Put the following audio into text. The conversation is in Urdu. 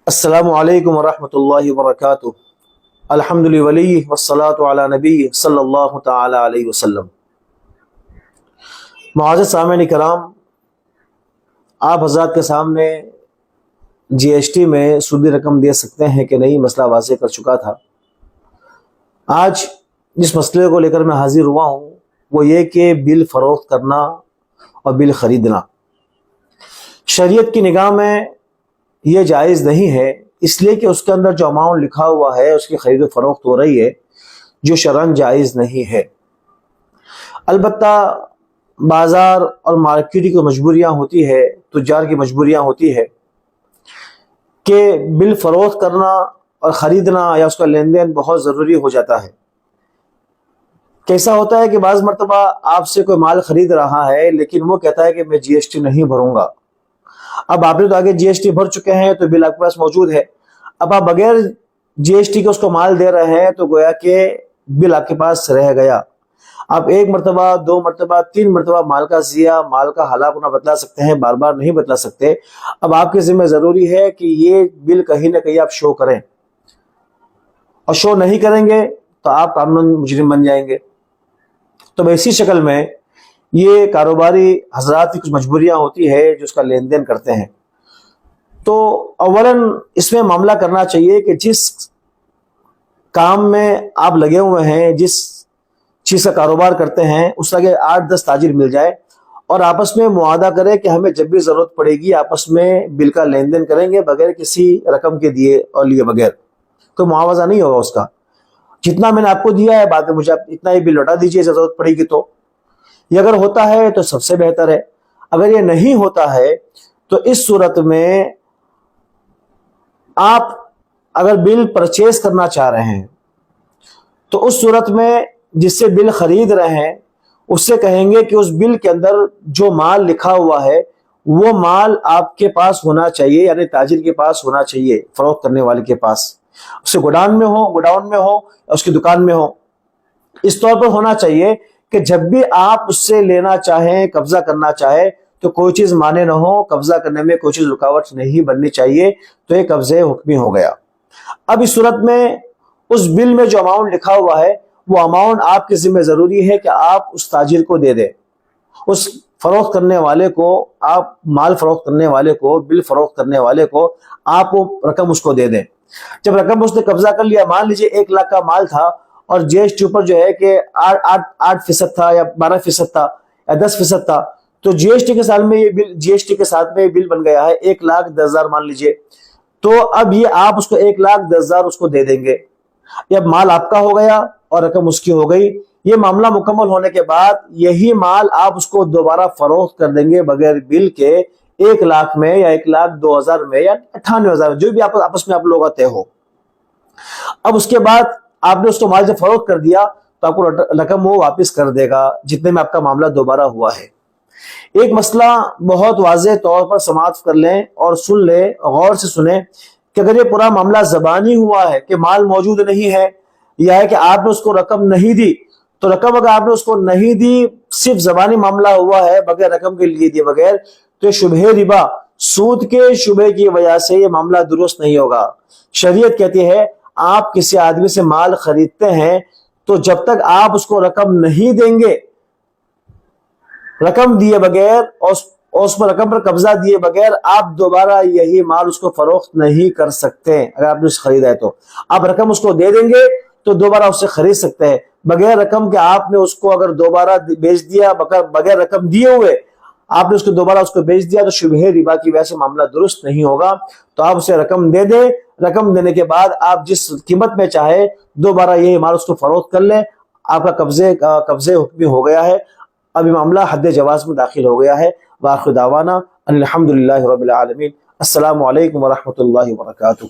السلام علیکم ورحمۃ اللہ وبرکاتہ۔ الحمد للہ والصلاة علی نبی صلی اللہ تعالی علیہ وسلم۔ معزز سامعین کرام، آپ حضرات کے سامنے جی ایس ٹی میں سودی رقم دے سکتے ہیں کہ نہیں مسئلہ واضح کر چکا تھا۔ آج جس مسئلے کو لے کر میں حاضر ہوا ہوں وہ یہ کہ بل فروخت کرنا اور بل خریدنا شریعت کی نگاہ میں یہ جائز نہیں ہے، اس لیے کہ اس کے اندر جو اماؤنٹ لکھا ہوا ہے اس کی خرید و فروخت ہو رہی ہے جو شرعاً جائز نہیں ہے۔ البتہ بازار اور مارکیٹ کی مجبوریاں ہوتی ہے، تجار کی مجبوریاں ہوتی ہے کہ بل فروخت کرنا اور خریدنا یا اس کا لین دین بہت ضروری ہو جاتا ہے۔ کیسا ہوتا ہے کہ بعض مرتبہ آپ سے کوئی مال خرید رہا ہے لیکن وہ کہتا ہے کہ میں جی ایس ٹی نہیں بھروں گا۔ اب آپ نے تو آگے جی ایس ٹی بھر چکے ہیں تو بل آپ کے پاس موجود ہے، اب آپ بغیر جی ایس ٹی کے اس کو مال دے رہے ہیں تو گویا کہ بل آپ کے پاس رہ گیا۔ آپ ایک مرتبہ، دو مرتبہ، تین مرتبہ مال کا سیاہ، مال کا ہلاک ہونا بتلا سکتے ہیں، بار بار نہیں بتلا سکتے۔ اب آپ کے ذمہ ضروری ہے کہ یہ بل کہیں نہ کہیں آپ شو کریں، اور شو نہیں کریں گے تو آپ قانوناً مجرم بن جائیں گے۔ تو اسی شکل میں یہ کاروباری حضرات کی کچھ مجبوریاں ہوتی ہے جو اس کا لین دین کرتے ہیں۔ تو اولاً اس میں معاملہ کرنا چاہیے کہ جس کام میں آپ لگے ہوئے ہیں، جس چیز کا کاروبار کرتے ہیں، اس کے 8-10 تاجر مل جائے اور آپس میں معاہدہ کرے کہ ہمیں جب بھی ضرورت پڑے گی آپس میں بل کا لین دین کریں گے بغیر کسی رقم کے دیے اور لیے بغیر۔ کوئی معاوضہ نہیں ہوگا اس کا، جتنا میں نے آپ کو دیا ہے بعد میں مجھے اتنا ہی بل لوٹا دیجیے ضرورت پڑے گی تو۔ یہ اگر ہوتا ہے تو سب سے بہتر ہے، اگر یہ نہیں ہوتا ہے تو اس صورت میں آپ اگر بل پرچیز کرنا چاہ رہے ہیں تو اس صورت میں جس سے بل خرید رہے ہیں اس سے کہیں گے کہ اس بل کے اندر جو مال لکھا ہوا ہے وہ مال آپ کے پاس ہونا چاہیے، یعنی تاجر کے پاس ہونا چاہیے، فروخت کرنے والے کے پاس، اس کے گوڈاؤن میں ہو اس کی دکان میں ہو۔ اس طور پر ہونا چاہیے کہ جب بھی آپ اس سے لینا چاہیں، قبضہ کرنا چاہے تو کوئی چیز مانے نہ ہو، قبضہ کرنے میں کوئی چیز رکاوٹ نہیں بننی چاہیے، تو یہ قبضے حکمی ہو گیا۔ اب اس صورت میں اس بل میں جو اماؤنٹ لکھا ہوا ہے وہ اماؤنٹ آپ کے ذمہ ضروری ہے کہ آپ اس تاجر کو دے دیں، اس فروخت کرنے والے کو، آپ مال فروخت کرنے والے کو، بل فروخت کرنے والے کو آپ وہ رقم اس کو دے دیں۔ جب رقم اس نے قبضہ کر لیا، مان لیجیے 1 لاکھ کا مال تھا اور جی ایس ٹی اوپر جو ہے کہ 8% تھا یا 12% تھا یا 10% تھا، تو جی ایس ٹی کے سال میں یہ بل، جی ایس ٹی کے ساتھ میں یہ بل بن گیا ہے 1,10,000 مان لیجیے۔ تو اب یہ آپ اس کو 1,10,000 اس کو دے دیں گے، یہ اب مال آپ کا ہو گیا اور رقم اس کی ہو گئی۔ یہ معاملہ مکمل ہونے کے بعد یہی مال آپ اس کو دوبارہ فروخت کر دیں گے بغیر بل کے 1 لاکھ میں یا 1,02,000 میں یا 98,000 جو بھی آپ آپس میں آپ لوگوں کا طے ہو۔ اب اس کے بعد آپ نے اس کو مال جب فروخت کر دیا تو آپ کو رقم وہ واپس کر دے گا جتنے میں آپ کا معاملہ دوبارہ ہوا ہے۔ ایک مسئلہ بہت واضح طور پر سماعت کر لیں اور سن لیں، غور سے سنیں کہ اگر یہ پورا معاملہ زبانی ہوا ہے کہ مال موجود نہیں ہے یا ہے کہ آپ نے اس کو رقم نہیں دی، تو رقم اگر آپ نے اس کو نہیں دی، صرف زبانی معاملہ ہوا ہے بغیر رقم کے لیے دیے بغیر، تو یہ شبہ ربا، سود کے شبہ کی وجہ سے یہ معاملہ درست نہیں ہوگا۔ شریعت کہتی ہے آپ کسی آدمی سے مال خریدتے ہیں تو جب تک آپ اس کو رقم نہیں دیں گے، رقم دیے بغیر اور اس پر رقم پر قبضہ دیے بغیر آپ دوبارہ یہی مال اس کو فروخت نہیں کر سکتے۔ اگر آپ نے اسے خریدا ہے تو آپ رقم اس کو دے دیں گے تو دوبارہ اس سے خرید سکتے ہیں، بغیر رقم کے آپ نے اس کو اگر دوبارہ بیچ دیا بغیر رقم دیے ہوئے، آپ نے اس کو دوبارہ اس کو بیچ دیا تو شبہ ربا کی وجہ سے معاملہ درست نہیں ہوگا۔ تو آپ اسے رقم دے دیں، رقم دینے کے بعد آپ جس قیمت میں چاہے دوبارہ یہی مال اس کو فروخت کر لیں، آپ کا قبضے حکمی ہو گیا ہے، اب یہ معاملہ حد جواز میں داخل ہو گیا ہے۔ وآخر دعوانا الحمدللہ رب العالمین۔ السلام علیکم ورحمۃ اللہ وبرکاتہ۔